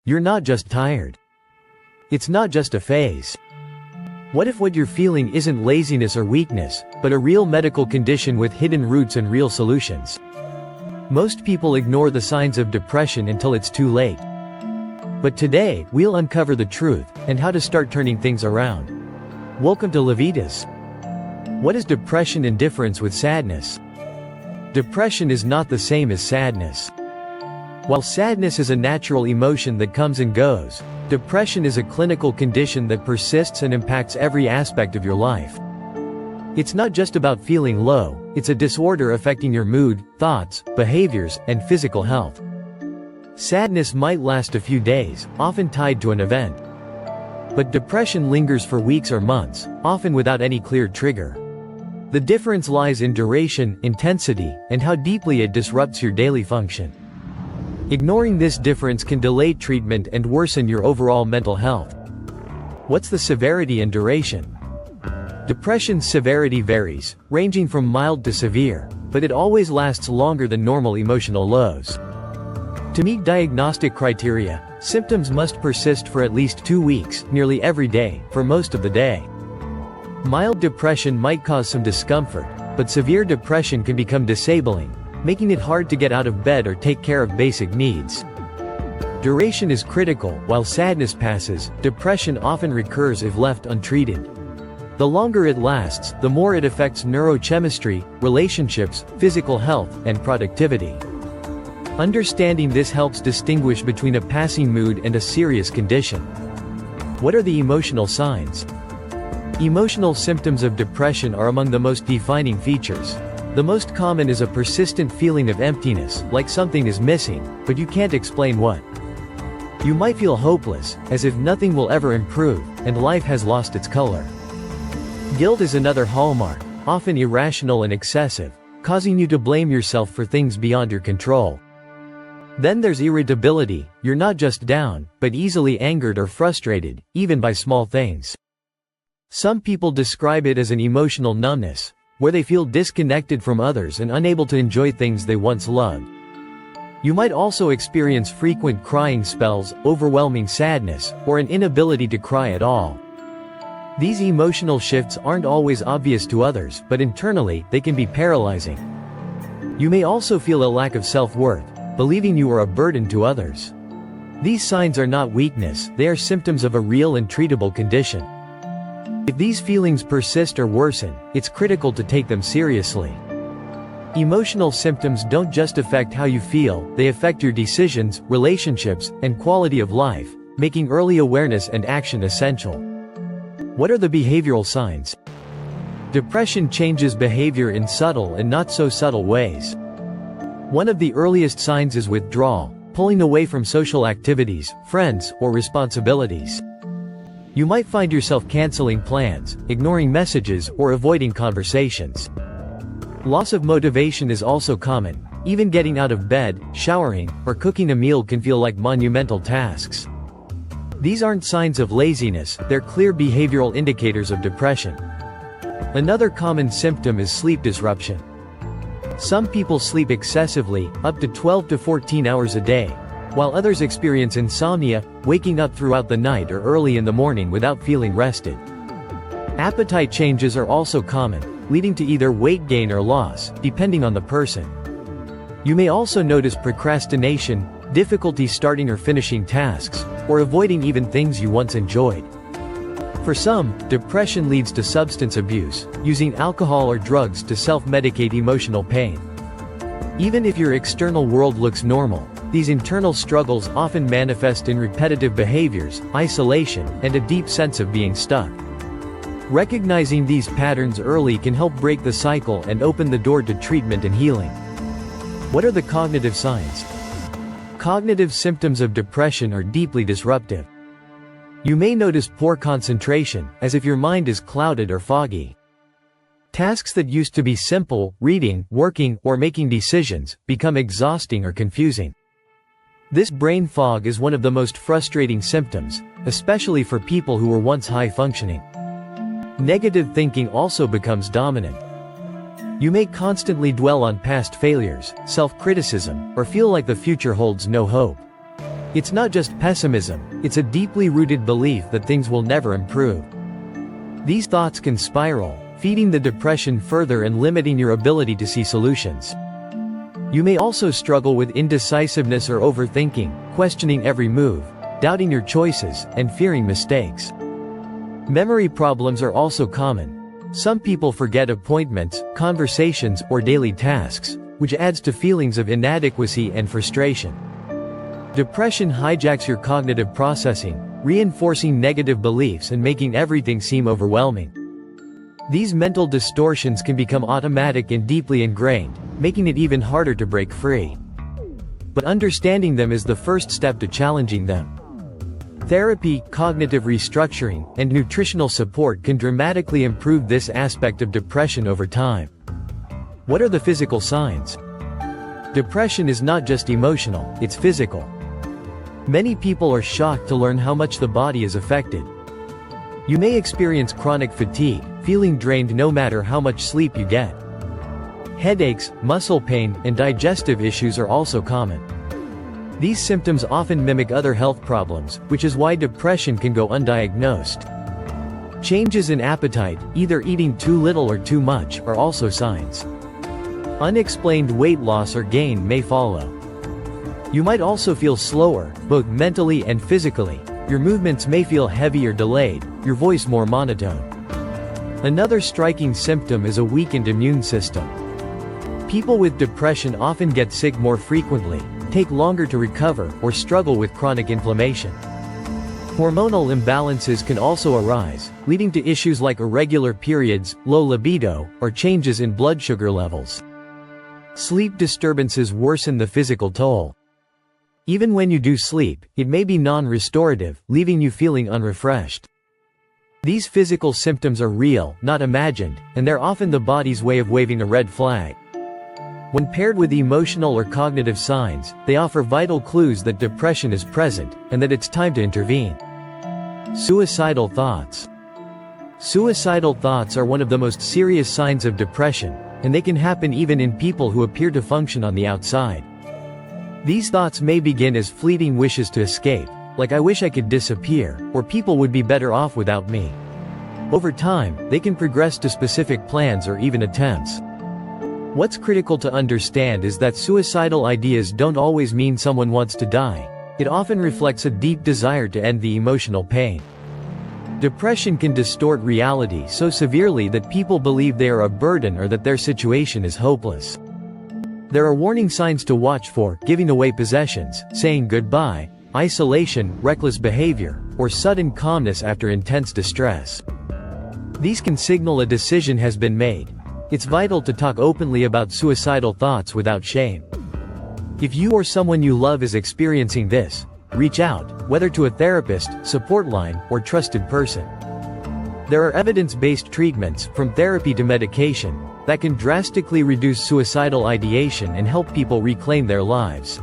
You're not just tired. It's not just a phase. What if what you're feeling isn't laziness or weakness, but a real medical condition with hidden roots and real solutions? Most people ignore the signs of depression until it's too late. But today, we'll uncover the truth, and how to start turning things around. Welcome to Levitas. What is depression and difference with sadness? Depression is not the same as sadness. While sadness is a natural emotion that comes and goes, depression is a clinical condition that persists and impacts every aspect of your life. It's not just about feeling low, it's a disorder affecting your mood, thoughts, behaviors, and physical health. Sadness might last a few days, often tied to an event. But depression lingers for weeks or months, often without any clear trigger. The difference lies in duration, intensity, and how deeply it disrupts your daily function. Ignoring this difference can delay treatment and worsen your overall mental health. What's the severity and duration? Depression's severity varies, ranging from mild to severe, but it always lasts longer than normal emotional lows. To meet diagnostic criteria, symptoms must persist for at least 2 weeks, nearly every day, for most of the day. Mild depression might cause some discomfort, but severe depression can become disabling, making it hard to get out of bed or take care of basic needs. Duration is critical. While sadness passes, depression often recurs if left untreated. The longer it lasts, the more it affects neurochemistry, relationships, physical health, and productivity. Understanding this helps distinguish between a passing mood and a serious condition. What are the emotional signs? Emotional symptoms of depression are among the most defining features. The most common is a persistent feeling of emptiness, like something is missing, but you can't explain what. You might feel hopeless, as if nothing will ever improve, and life has lost its color. Guilt is another hallmark, often irrational and excessive, causing you to blame yourself for things beyond your control. Then there's irritability. You're not just down, but easily angered or frustrated, even by small things. Some people describe it as an emotional numbness, where they feel disconnected from others and unable to enjoy things they once loved. You might also experience frequent crying spells, overwhelming sadness, or an inability to cry at all. These emotional shifts aren't always obvious to others, but internally, they can be paralyzing. You may also feel a lack of self-worth, believing you are a burden to others. These signs are not weakness, they are symptoms of a real and treatable condition. If these feelings persist or worsen, it's critical to take them seriously. Emotional symptoms don't just affect how you feel, they affect your decisions, relationships, and quality of life, making early awareness and action essential. What are the behavioral signs? Depression changes behavior in subtle and not so subtle ways. One of the earliest signs is withdrawal, pulling away from social activities, friends, or responsibilities. You might find yourself canceling plans, ignoring messages, or avoiding conversations. Loss of motivation is also common. Even getting out of bed, showering, or cooking a meal can feel like monumental tasks. These aren't signs of laziness, they're clear behavioral indicators of depression. Another common symptom is sleep disruption. Some people sleep excessively, up to 12 to 14 hours a day, while others experience insomnia, waking up throughout the night or early in the morning without feeling rested. Appetite changes are also common, leading to either weight gain or loss, depending on the person. You may also notice procrastination, difficulty starting or finishing tasks, or avoiding even things you once enjoyed. For some, depression leads to substance abuse, using alcohol or drugs to self-medicate emotional pain. Even if your external world looks normal, these internal struggles often manifest in repetitive behaviors, isolation, and a deep sense of being stuck. Recognizing these patterns early can help break the cycle and open the door to treatment and healing. What are the cognitive signs? Cognitive symptoms of depression are deeply disruptive. You may notice poor concentration, as if your mind is clouded or foggy. Tasks that used to be simple, reading, working, or making decisions, become exhausting or confusing. This brain fog is one of the most frustrating symptoms, especially for people who were once high-functioning. Negative thinking also becomes dominant. You may constantly dwell on past failures, self-criticism, or feel like the future holds no hope. It's not just pessimism, it's a deeply rooted belief that things will never improve. These thoughts can spiral, feeding the depression further and limiting your ability to see solutions. You may also struggle with indecisiveness or overthinking, questioning every move, doubting your choices, and fearing mistakes. Memory problems are also common. Some people forget appointments, conversations, or daily tasks, which adds to feelings of inadequacy and frustration. Depression hijacks your cognitive processing, reinforcing negative beliefs and making everything seem overwhelming. These mental distortions can become automatic and deeply ingrained, making it even harder to break free. But understanding them is the first step to challenging them. Therapy, cognitive restructuring, and nutritional support can dramatically improve this aspect of depression over time. What are the physical signs? Depression is not just emotional, it's physical. Many people are shocked to learn how much the body is affected. You may experience chronic fatigue, feeling drained no matter how much sleep you get. Headaches, muscle pain, and digestive issues are also common. These symptoms often mimic other health problems, which is why depression can go undiagnosed. Changes in appetite, either eating too little or too much, are also signs. Unexplained weight loss or gain may follow. You might also feel slower, both mentally and physically. Your movements may feel heavy or delayed, your voice more monotone. Another striking symptom is a weakened immune system. People with depression often get sick more frequently, take longer to recover, or struggle with chronic inflammation. Hormonal imbalances can also arise, leading to issues like irregular periods, low libido, or changes in blood sugar levels. Sleep disturbances worsen the physical toll. Even when you do sleep, it may be non-restorative, leaving you feeling unrefreshed. These physical symptoms are real, not imagined, and they're often the body's way of waving a red flag. When paired with emotional or cognitive signs, they offer vital clues that depression is present, and that it's time to intervene. Suicidal thoughts. Suicidal thoughts are one of the most serious signs of depression, and they can happen even in people who appear to function on the outside. These thoughts may begin as fleeting wishes to escape, like "I wish I could disappear," or "people would be better off without me." Over time, they can progress to specific plans or even attempts. What's critical to understand is that suicidal ideas don't always mean someone wants to die. It often reflects a deep desire to end the emotional pain. Depression can distort reality so severely that people believe they are a burden or that their situation is hopeless. There are warning signs to watch for: giving away possessions, saying goodbye, isolation, reckless behavior, or sudden calmness after intense distress. These can signal a decision has been made. It's vital to talk openly about suicidal thoughts without shame. If you or someone you love is experiencing this, reach out, whether to a therapist, support line, or trusted person. There are evidence-based treatments, from therapy to medication, that can drastically reduce suicidal ideation and help people reclaim their lives.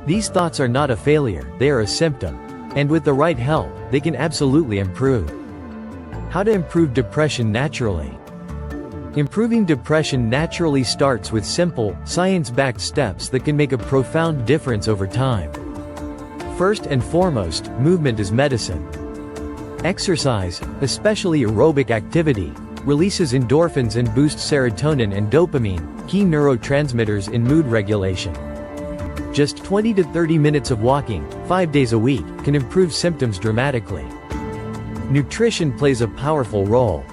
These thoughts are not a failure, they are a symptom. And with the right help, they can absolutely improve. How to improve depression naturally? Improving depression naturally starts with simple, science-backed steps that can make a profound difference over time. First and foremost, movement is medicine. Exercise, especially aerobic activity, releases endorphins and boosts serotonin and dopamine, key neurotransmitters in mood regulation. Just 20 to 30 minutes of walking, 5 days a week, can improve symptoms dramatically. Nutrition plays a powerful role.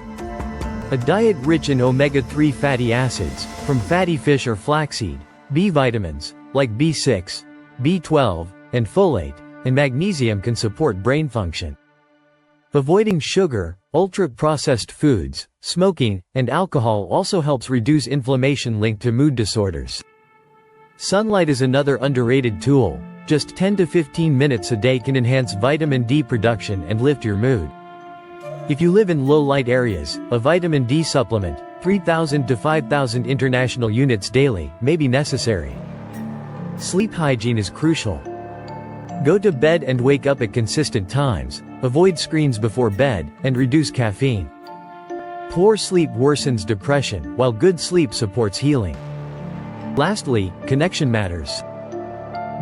A diet rich in omega-3 fatty acids, from fatty fish or flaxseed, B vitamins, like B6, B12, and folate, and magnesium can support brain function. Avoiding sugar, ultra-processed foods, smoking, and alcohol also helps reduce inflammation linked to mood disorders. Sunlight is another underrated tool. Just 10 to 15 minutes a day can enhance vitamin D production and lift your mood. If you live in low-light areas, a vitamin D supplement, 3,000 to 5,000 international units daily, may be necessary. Sleep hygiene is crucial. Go to bed and wake up at consistent times, avoid screens before bed, and reduce caffeine. Poor sleep worsens depression, while good sleep supports healing. Lastly, connection matters.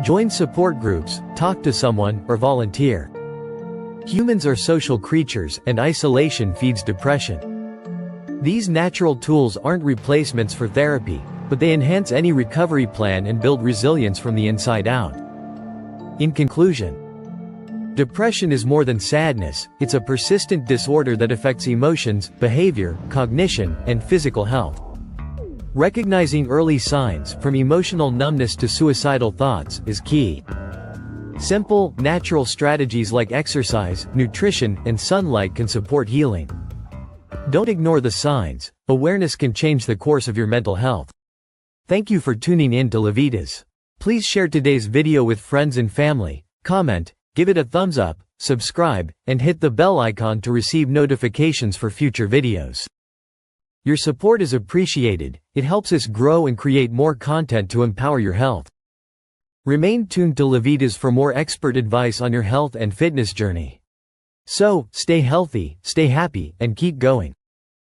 Join support groups, talk to someone, or volunteer. Humans are social creatures, and isolation feeds depression. These natural tools aren't replacements for therapy, but they enhance any recovery plan and build resilience from the inside out. In conclusion, depression is more than sadness, it's a persistent disorder that affects emotions, behavior, cognition, and physical health. Recognizing early signs, from emotional numbness to suicidal thoughts, is key. Simple, natural strategies like exercise, nutrition, and sunlight can support healing. Don't ignore the signs. Awareness can change the course of your mental health. Thank you for tuning in to Levitas. Please share today's video with friends and family, comment, give it a thumbs up, subscribe, and hit the bell icon to receive notifications for future videos. Your support is appreciated. It helps us grow and create more content to empower your health. Remain tuned to Levitas for more expert advice on your health and fitness journey. So, stay healthy, stay happy, and keep going.